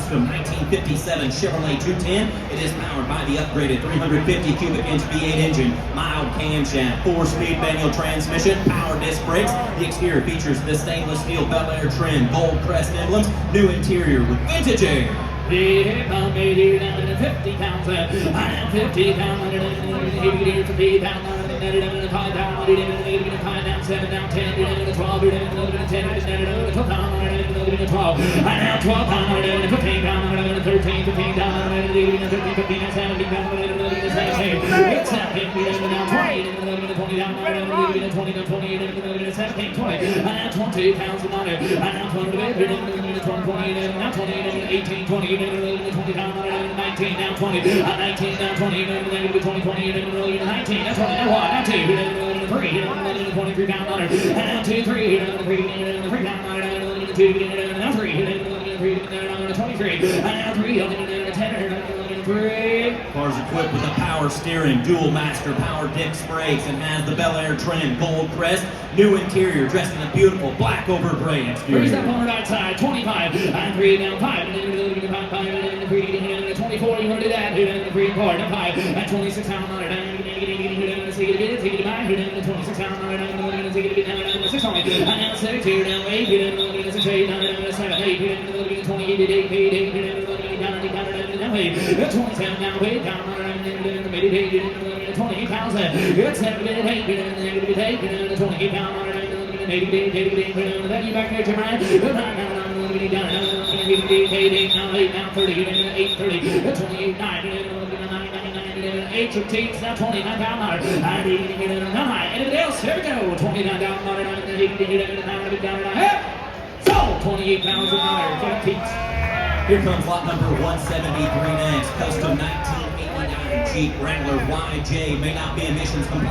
custom 1957 Chevrolet 210. It is powered by the upgraded 350 cubic inch V8 engine, mild camshaft, 4-speed manual transmission, power disc brakes. The exterior features the stainless steel Bel Air trim, gold crest emblems, new interior with vintage air. 50 pounds, 50 pounds, 50 pounds, 50 pounds, 5 down, 5 down, 7 down, 10, 12, 10, 12 pounds, 12, now 12 pounds, 15 pounds, 13, 15 down, 15, 15, 17 pounds, 17, it's 17, now 20, 20 down, 20, 20, 17, 20, now 20 pounds, now 20, 20, now 20, 18, 20, 20 down, 19, now 20, 19, now 20, 20, 20, 19, now 20, now 1, now 2, 3, 23 down, now 2, 3, 3 down, now 2, now 3, 23, now 3, 10, 3. Car's equipped with a power steering, dual master power disc brakes, and has the Bel Air trim, gold crest, new interior, dressed in a beautiful black over gray exterior. 3 step on the right side, 25, and 3 down, 5, 24, you want to do that, 3 and 4, now 5, and 26 down, take it back, 26 down, take it down, 6 on it, and now 6, down, 8, 6, 8, 7, 8, 28, 8, down, 8, 27 now, 8 down, 20 pounds, 7, 8, 28 down, 80, back there, Jeremiah, down, 8 now, 30, 8, 30, 28, 9, 8 to teams, now 29 down, 9, anybody else, here we go, 29 down, 9, so 28 pounds and 9, Here comes lot number 173 next, custom 1989 Jeep Wrangler YJ, may not be emissions compliant.